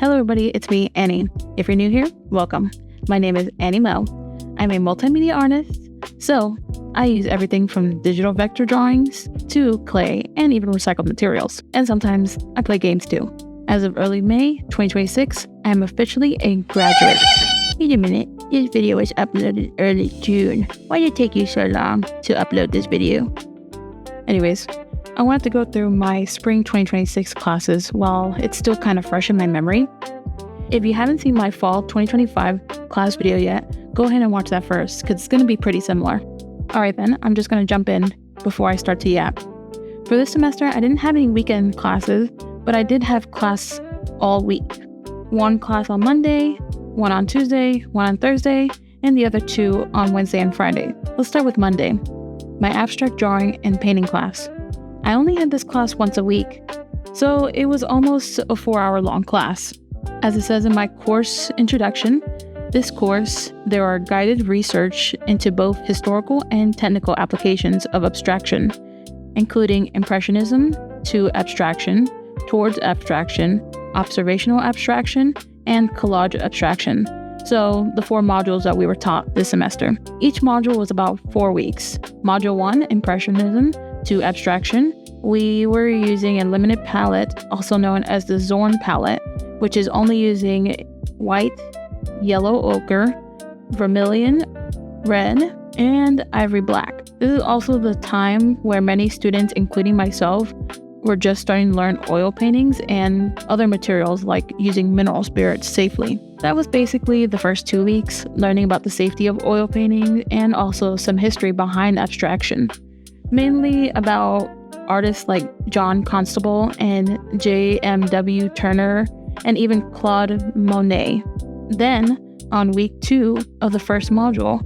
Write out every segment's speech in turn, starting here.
Hello everybody, it's me, Annie. If you're new here, welcome. My name is Annie Mo. I'm a multimedia artist, so I use everything from digital vector drawings to clay and even recycled materials. And sometimes I play games too. As of early May 2026, I am officially a graduate. Wait a minute, this video was uploaded early June. Why did it take you so long to upload this video? Anyways, I wanted to go through my spring 2026 classes while it's still kind of fresh in my memory. If you haven't seen my fall 2025 class video yet, go ahead and watch that first because it's going to be pretty similar. Alright then, I'm just going to jump in before I start to yap. For this semester, I didn't have any weekend classes, but I did have class all week. One class on Monday, one on Tuesday, one on Thursday, and the other two on Wednesday and Friday. Let's start with Monday, my abstract drawing and painting class. I only had this class once a week, so it was almost a 4-hour long class. As it says in my course introduction, this course, there are guided research into both historical and technical applications of abstraction, including impressionism to abstraction, towards abstraction, observational abstraction, and collage abstraction. So the 4 modules that we were taught this semester. Each module was about 4 weeks. Module 1, impressionism to abstraction, we were using a limited palette, also known as the Zorn palette, which is only using white, yellow ochre, vermilion, red, and ivory black. This is also the time where many students, including myself, were just starting to learn oil paintings and other materials like using mineral spirits safely. That was basically the first 2 weeks, learning about the safety of oil painting and also some history behind abstraction. Mainly about artists like John Constable and J.M.W. Turner and even Claude Monet. Then, on week 2 of the first module,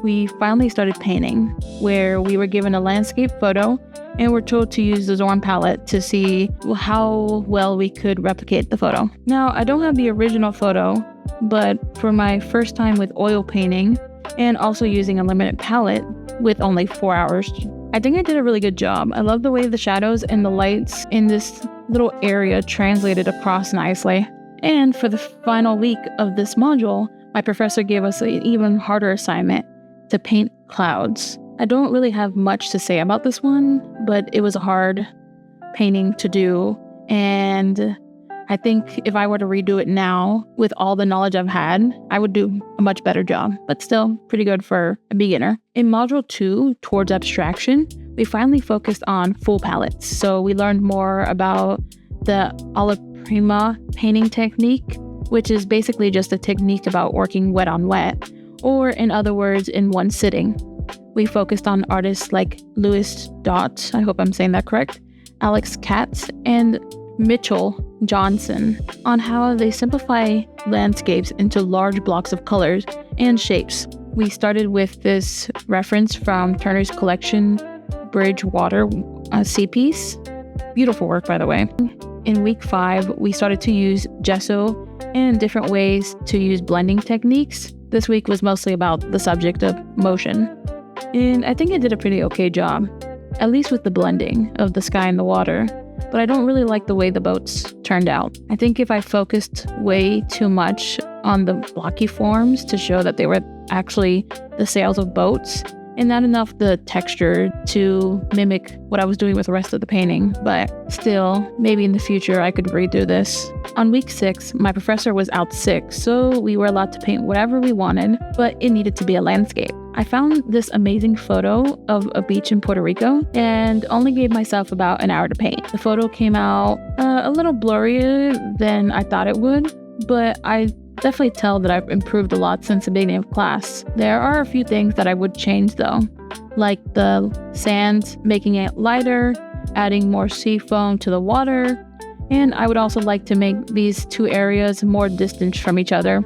we finally started painting, where we were given a landscape photo and were told to use the Zorn palette to see how well we could replicate the photo. Now, I don't have the original photo, but for my first time with oil painting and also using a limited palette with only 4 hours, I think I did a really good job. I love the way the shadows and the lights in this little area translated across nicely. And for the final week of this module, my professor gave us an even harder assignment to paint clouds. I don't really have much to say about this one, but it was a hard painting to do. And I think if I were to redo it now with all the knowledge I've had, I would do a much better job, but still pretty good for a beginner. In module 2, towards abstraction, we finally focused on full palettes. So we learned more about the alla prima painting technique, which is basically just a technique about working wet on wet, or in other words, in one sitting. We focused on artists like Louis Dott, I hope I'm saying that correct, Alex Katz, and Mitchell Johnson on how they simplify landscapes into large blocks of colors and shapes. We started with this reference from Turner's collection, Bridgewater Sea Piece. Beautiful work, by the way. In week 5, we started to use gesso and different ways to use blending techniques. This week was mostly about the subject of motion. And I think I did a pretty okay job, at least with the blending of the sky and the water. But I don't really like the way the boats turned out. I think if I focused way too much on the blocky forms to show that they were actually the sails of boats, and not enough the texture to mimic what I was doing with the rest of the painting. But still, maybe in the future I could redo this. On week 6, my professor was out sick, so we were allowed to paint whatever we wanted, but it needed to be a landscape. I found this amazing photo of a beach in Puerto Rico and only gave myself about an hour to paint. The photo came out a little blurrier than I thought it would, but I definitely tell that I've improved a lot since the beginning of class. There are a few things that I would change though, like the sand, making it lighter, adding more sea foam to the water, and I would also like to make these 2 areas more distant from each other.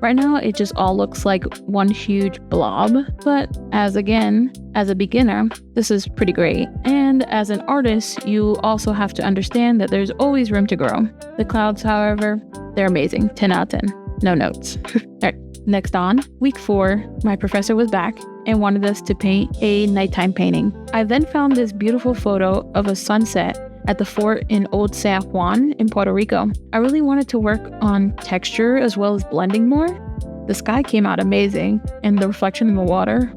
Right now, it just all looks like one huge blob, but as a beginner, this is pretty great. And as an artist, you also have to understand that there's always room to grow. The clouds, however, they're amazing. 10 out of 10. No notes. Alright, next on, week 4, my professor was back and wanted us to paint a nighttime painting. I then found this beautiful photo of a sunset at the fort in Old San Juan in Puerto Rico. I really wanted to work on texture as well as blending more. The sky came out amazing, and the reflection in the water,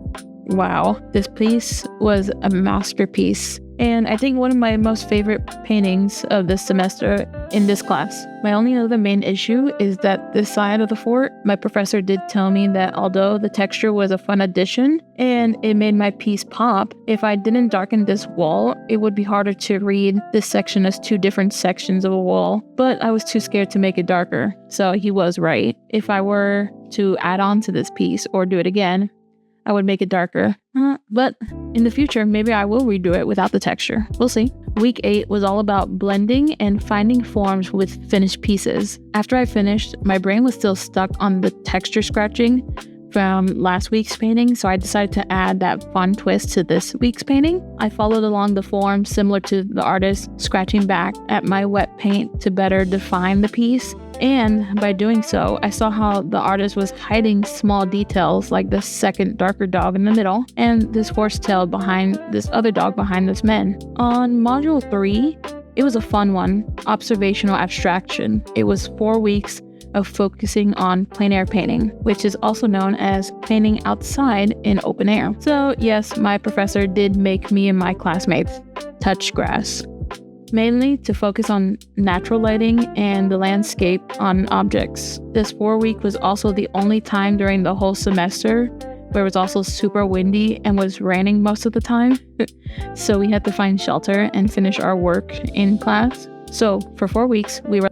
wow. This piece was a masterpiece, and I think one of my most favorite paintings of this semester in this class. My only other main issue is that this side of the fort, my professor did tell me that although the texture was a fun addition and it made my piece pop, if I didn't darken this wall, it would be harder to read this section as two different sections of a wall, but I was too scared to make it darker, so he was right. If I were to add on to this piece or do it again, I would make it darker. But in the future, maybe I will redo it without the texture. We'll see. Week 8 was all about blending and finding forms with finished pieces. After I finished, my brain was still stuck on the texture scratching from last week's painting, so I decided to add that fun twist to this week's painting. I followed along the form similar to the artist, scratching back at my wet paint to better define the piece. And by doing so, I saw how the artist was hiding small details like the second darker dog in the middle and this horsetail behind this other dog behind this man. On module 3, it was a fun one, observational abstraction. It was 4 weeks of focusing on plein air painting, which is also known as painting outside in open air. So yes, my professor did make me and my classmates touch grass, mainly to focus on natural lighting and the landscape on objects. This 4-week was also the only time during the whole semester where it was also super windy and was raining most of the time. So we had to find shelter and finish our work in class. So for 4 weeks, we were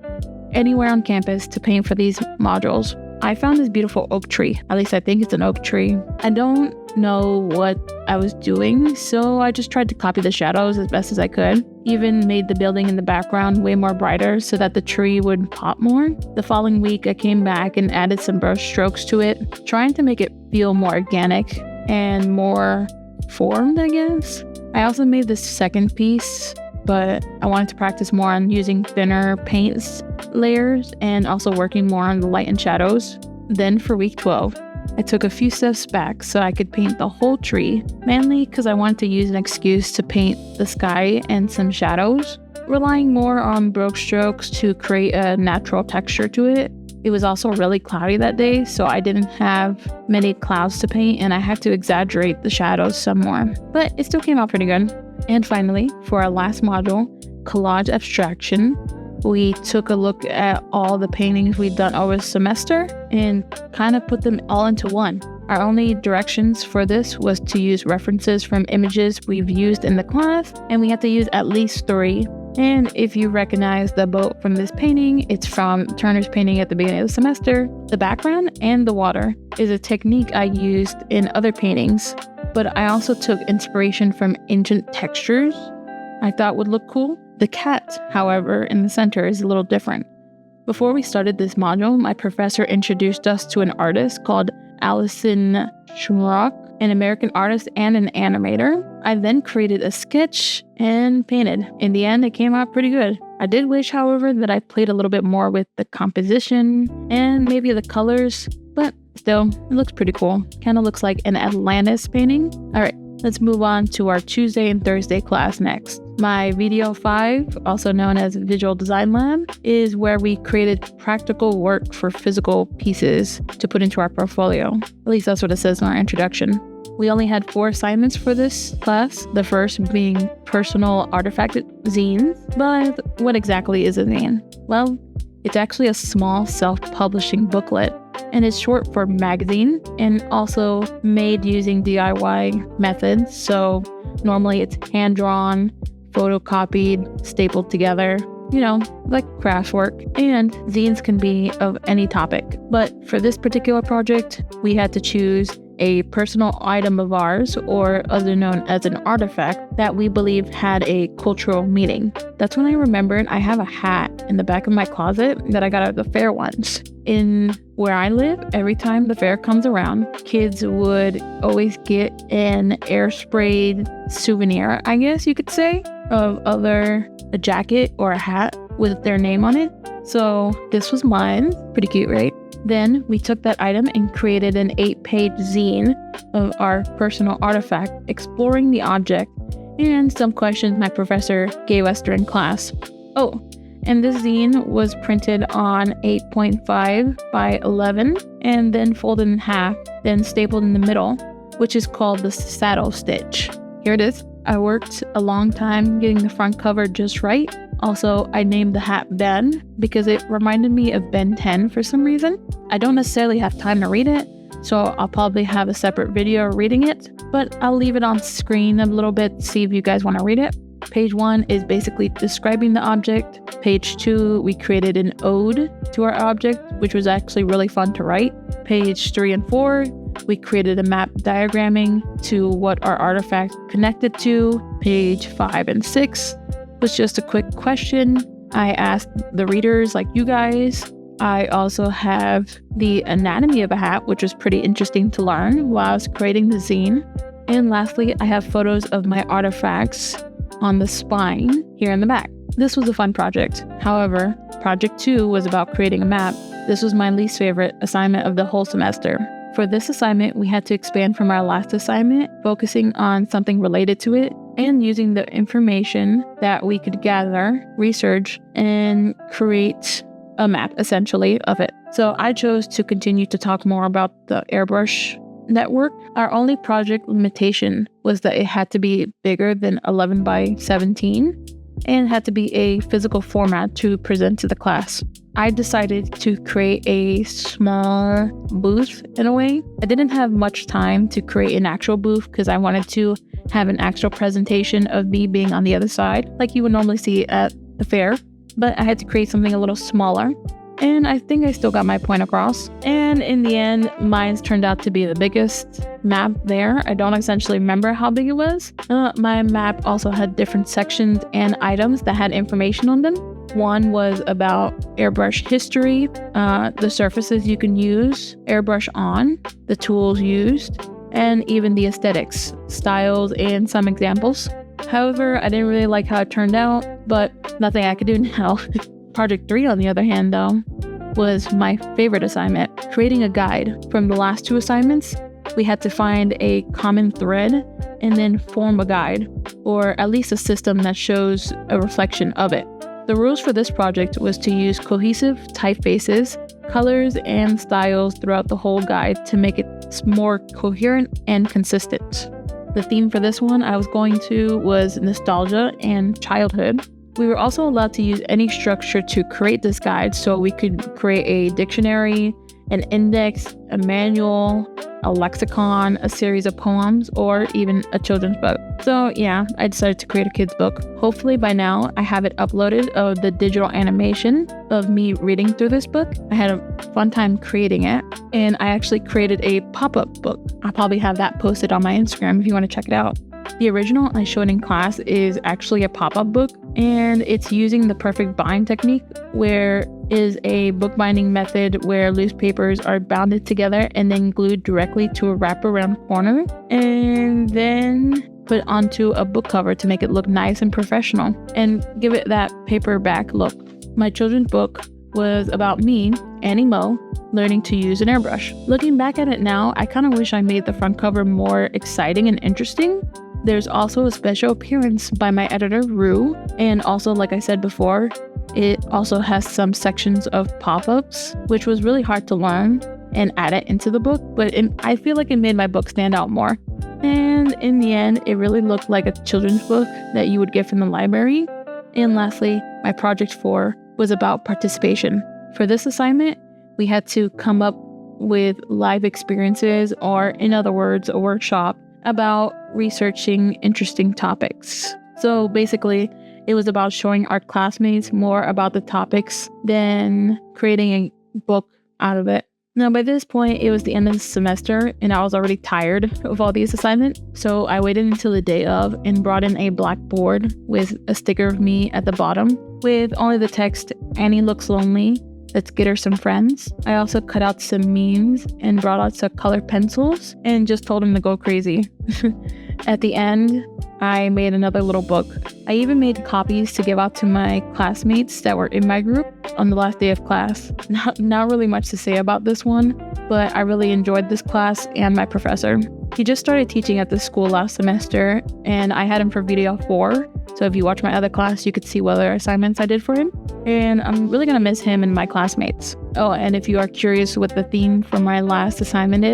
anywhere on campus to paint for these modules. I found this beautiful oak tree. At least I think it's an oak tree. I don't know what I was doing, so I just tried to copy the shadows as best as I could. Even made the building in the background way more brighter so that the tree would pop more. The following week, I came back and added some brush strokes to it, trying to make it feel more organic and more formed, I guess. I also made this second piece, but I wanted to practice more on using thinner paints layers and also working more on the light and shadows. Then for week 12, I took a few steps back so I could paint the whole tree, mainly because I wanted to use an excuse to paint the sky and some shadows, relying more on brush strokes to create a natural texture to it. It was also really cloudy that day, so I didn't have many clouds to paint and I had to exaggerate the shadows some more, but it still came out pretty good. And finally, for our last module, collage abstraction, we took a look at all the paintings we'd done over the semester and kind of put them all into one. Our only directions for this was to use references from images we've used in the class, and we had to use at least 3. And if you recognize the boat from this painting, it's from Turner's painting at the beginning of the semester. The background and the water is a technique I used in other paintings, but I also took inspiration from ancient textures I thought would look cool. The cat, however, in the center is a little different. Before we started this module, my professor introduced us to an artist called Alison Schrock, an American artist and an animator. I then created a sketch and painted. In the end, it came out pretty good. I did wish, however, that I played a little bit more with the composition and maybe the colors, but still, it looks pretty cool. Kind of looks like an Atlantis painting. All right, let's move on to our Tuesday and Thursday class next. My VDO 5, also known as Visual Design Lab, is where we created practical work for physical pieces to put into our portfolio. At least that's what it says in our introduction. We only had 4 assignments for this class, the first being personal artifact zines. But what exactly is a zine? Well, it's actually a small self-publishing booklet, and it's short for magazine and also made using DIY methods. So normally it's hand-drawn, photocopied, stapled together, like craft work. And zines can be of any topic. But for this particular project, we had to choose a personal item of ours, or other known as an artifact, that we believe had a cultural meaning. That's when I remembered I have a hat in the back of my closet that I got at the fair once. In where I live, every time the fair comes around, kids would always get an air sprayed souvenir, I guess you could say, of either a jacket or a hat with their name on it. So this was mine. Pretty cute, right? Then we took that item and created an 8-page zine of our personal artifact, exploring the object and some questions my professor gave us during class. Oh, and this zine was printed on 8.5 by 11 and then folded in half, then stapled in the middle, which is called the saddle stitch. Here it is. I worked a long time getting the front cover just right. Also, I named the hat Ben because it reminded me of Ben 10 for some reason. I don't necessarily have time to read it, so I'll probably have a separate video reading it, but I'll leave it on screen a little bit to see if you guys want to read it. Page 1 is basically describing the object. Page 2, we created an ode to our object, which was actually really fun to write. Page 3 and 4, we created a map diagramming to what our artifact connected to. Page 5 and 6 was just a quick question I asked the readers like you guys. I also have the anatomy of a hat, which was pretty interesting to learn while I was creating the zine. And lastly, I have photos of my artifacts on the spine here in the back. This was a fun project. However, project 2 was about creating a map. This was my least favorite assignment of the whole semester. For this assignment, we had to expand from our last assignment, focusing on something related to it and using the information that we could gather, research, and create a map essentially of it. So I chose to continue to talk more about the airbrush network. Our only project limitation was that it had to be bigger than 11 by 17 and had to be a physical format to present to the class. I decided to create a small booth in a way. I didn't have much time to create an actual booth because I wanted to have an actual presentation of me being on the other side, like you would normally see at the fair, but I had to create something a little smaller. And I think I still got my point across. And in the end, mine's turned out to be the biggest map there. I don't essentially remember how big it was. My map also had different sections and items that had information on them. One was about airbrush history, the surfaces you can use airbrush on, the tools used, and even the aesthetics, styles, and some examples. However, I didn't really like how it turned out, but nothing I could do now. Project 3, on the other hand, though, was my favorite assignment. Creating a guide. From the last 2 assignments, we had to find a common thread and then form a guide, or at least a system that shows a reflection of it. The rules for this project was to use cohesive typefaces, colors, and styles throughout the whole guide to make it more coherent and consistent. The theme for this one I was going to was nostalgia and childhood. We were also allowed to use any structure to create this guide, so we could create a dictionary, an index, a manual, a lexicon, a series of poems, or even a children's book. So yeah, I decided to create a kid's book. Hopefully by now I have it uploaded of the digital animation of me reading through this book. I had a fun time creating it, and I actually created a pop-up book. I'll probably have that posted on my Instagram if you want to check it out. The original I showed in class is actually a pop-up book, and it's using the perfect bind technique, where is a bookbinding method where loose papers are bounded together and then glued directly to a wraparound corner and then put onto a book cover to make it look nice and professional and give it that paperback look. My children's book was about me, Annie Mo, learning to use an airbrush. Looking back at it now, I kind of wish I made the front cover more exciting and interesting. There's also a special appearance by my editor, Rue, and also, like I said before, it also has some sections of pop-ups, which was really hard to learn and add it into the book, but I feel like it made my book stand out more. And in the end, it really looked like a children's book that you would get from the library. And lastly, my project 4 was about participation. For this assignment, we had to come up with live experiences, or in other words, a workshop about researching interesting topics. So basically, it was about showing our classmates more about the topics than creating a book out of it. Now, by this point, it was the end of the semester, and I was already tired of all these assignments. So I waited until the day of and brought in a blackboard with a sticker of me at the bottom with only the text, "Annie looks lonely. Let's get her some friends." I also cut out some memes and brought out some colored pencils and just told him to go crazy. At the end, I made another little book. I even made copies to give out to my classmates that were in my group on the last day of class. Not really much to say about this one, but I really enjoyed this class and my professor. He just started teaching at this school last semester, and I had him for VDL 4. So if you watch my other class, you could see what other assignments I did for him. And I'm really gonna miss him and my classmates. Oh, and if you are curious what the theme for my last assignment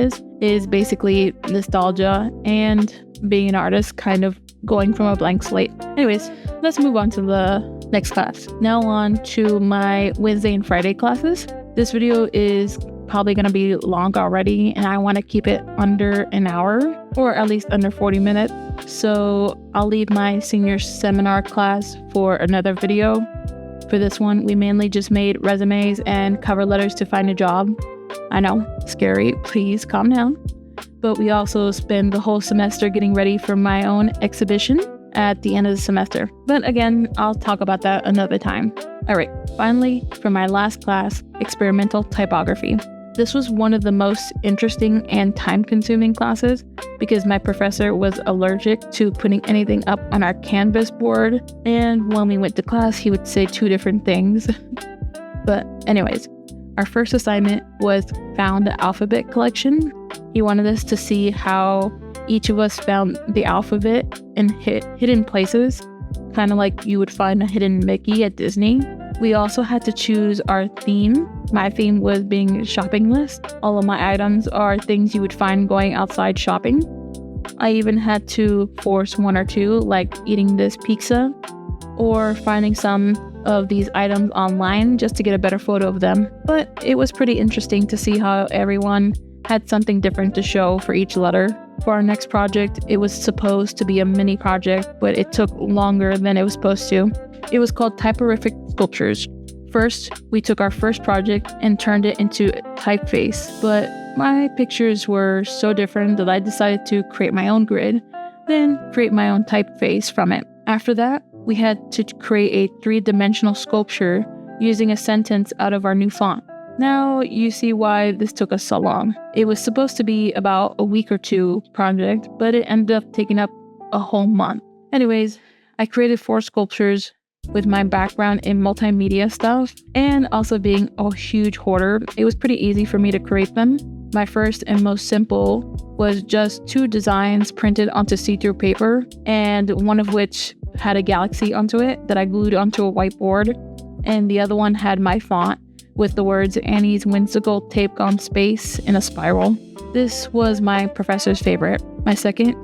is basically nostalgia and being an artist, kind of going from a blank slate. Anyways, let's move on to the next class. Now on to my Wednesday and Friday classes. This video is probably going to be long already, and I want to keep it under an hour, or at least under 40 minutes. So I'll leave my senior seminar class for another video. For this one, we mainly just made resumes and cover letters to find a job. I know, scary, please calm down. But we also spend the whole semester getting ready for my own exhibition at the end of the semester. But again, I'll talk about that another time. All right, finally, for my last class, experimental typography. This was one of the most interesting and time-consuming classes because my professor was allergic to putting anything up on our Canvas board, and when we went to class, he would say 2 different things. But anyways, our first assignment was found the alphabet collection. He wanted us to see how each of us found the alphabet in hidden places, kind of like you would find a hidden Mickey at Disney. We also had to choose our theme. My theme was being a shopping list. All of my items are things you would find going outside shopping. I even had to force 1 or 2, like eating this pizza or finding some of these items online just to get a better photo of them. But it was pretty interesting to see how everyone had something different to show for each letter. For our next project, it was supposed to be a mini project, but it took longer than it was supposed to. It was called Typorific Sculptures. First, we took our first project and turned it into typeface, but my pictures were so different that I decided to create my own grid, then create my own typeface from it. After that, we had to create a 3-dimensional sculpture using a sentence out of our new font. Now you see why this took us so long. It was supposed to be about a week or 2 project, but it ended up taking up a whole month. Anyways, I created 4 sculptures with my background in multimedia stuff and also being a huge hoarder. It was pretty easy for me to create them. My first and most simple was just 2 designs printed onto see-through paper, and one of which had a galaxy onto it that I glued onto a whiteboard, and the other one had my font with the words Annie's Whimsical Tape Gone Space in a spiral. This was my professor's favorite. My second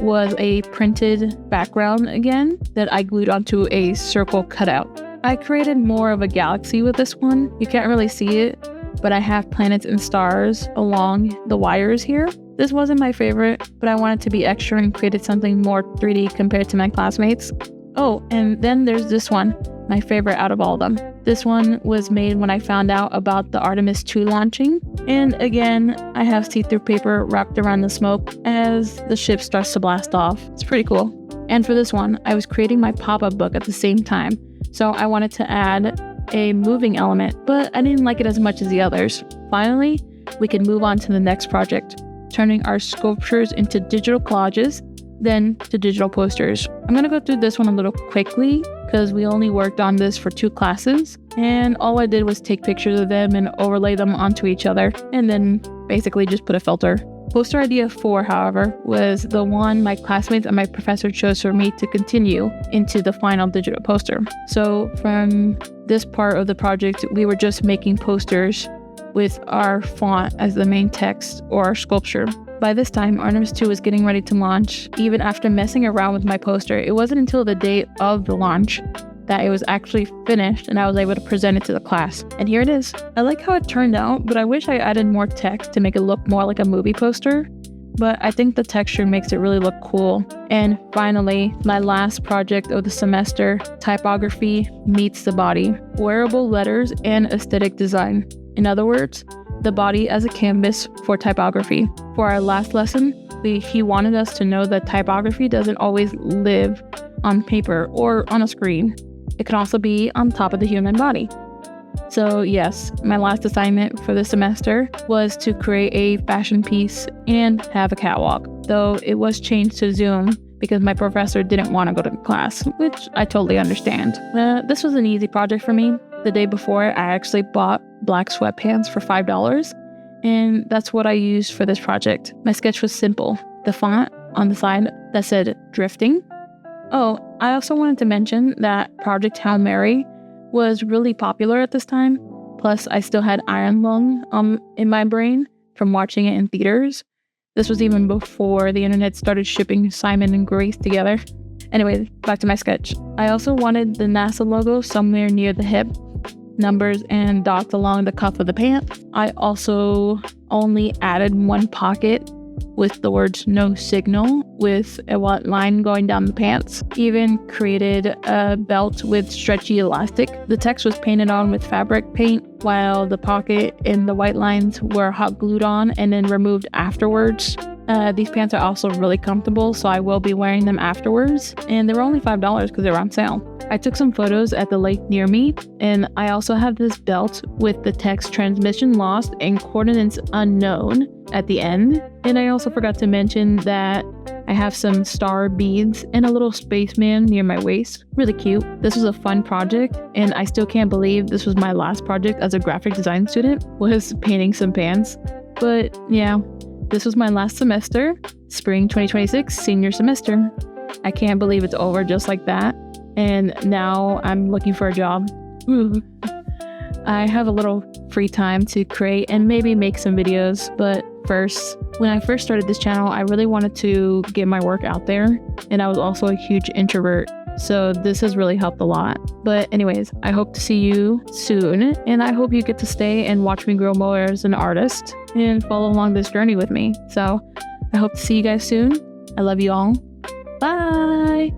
was a printed background again that I glued onto a circle cutout. I created more of a galaxy with this one. You can't really see it, but I have planets and stars along the wires here. This wasn't my favorite, but I wanted to be extra and created something more 3D compared to my classmates. Oh, and then there's this one, my favorite out of all of them. This one was made when I found out about the Artemis 2 launching. And again, I have see-through paper wrapped around the smoke as the ship starts to blast off. It's pretty cool. And for this one, I was creating my pop-up book at the same time. So I wanted to add a moving element, but I didn't like it as much as the others. Finally, we can move on to the next project, turning our sculptures into digital collages, then to digital posters. I'm gonna go through this one a little quickly because we only worked on this for 2 classes, and all I did was take pictures of them and overlay them onto each other, and then basically just put a filter. Poster idea 4, however, was the one my classmates and my professor chose for me to continue into the final digital poster. So from this part of the project, we were just making posters with our font as the main text or our sculpture. By this time, Artemis 2 was getting ready to launch. Even after messing around with my poster, it wasn't until the day of the launch that it was actually finished and I was able to present it to the class. And here it is. I like how it turned out, but I wish I added more text to make it look more like a movie poster. But I think the texture makes it really look cool. And finally, my last project of the semester, typography meets the body, wearable letters and aesthetic design. In other words, the body as a canvas for typography. For our last lesson, he wanted us to know that typography doesn't always live on paper or on a screen. It can also be on top of the human body. So yes, my last assignment for the semester was to create a fashion piece and have a catwalk, though it was changed to Zoom because my professor didn't want to go to class, which I totally understand. This was an easy project for me. The day before, I actually bought black sweatpants for $5, and that's what I used for this project. My sketch was simple. The font on the side that said drifting. Oh, I also wanted to mention that Project Hail Mary was really popular at this time. Plus, I still had Iron Lung in my brain from watching it in theaters. This was even before the internet started shipping Simon and Grace together. Anyways, back to my sketch. I also wanted the NASA logo somewhere near the hip, numbers and dots along the cuff of the pants. I also only added one pocket with the words "no signal" with a white line going down the pants. Even created a belt with stretchy elastic. The text was painted on with fabric paint, while the pocket and the white lines were hot glued on and then removed afterwards. These pants are also really comfortable, so I will be wearing them afterwards. And they were only $5 because they were on sale. I took some photos at the lake near me, and I also have this belt with the text "transmission lost" and "coordinates unknown" at the end. And I also forgot to mention that I have some star beads and a little spaceman near my waist. Really cute. This was a fun project, and I still can't believe this was my last project as a graphic design student, was painting some pants. But yeah, this was my last semester, spring 2026, senior semester. I can't believe it's over just like that. And now I'm looking for a job. Ooh. I have a little free time to create and maybe make some videos, but first, when I first started this channel, I really wanted to get my work out there, and I was also a huge introvert, so this has really helped a lot. But anyways, I hope to see you soon, and I hope you get to stay and watch me grow more as an artist and follow along this journey with me. So I hope to see you guys soon. I love you all. Bye!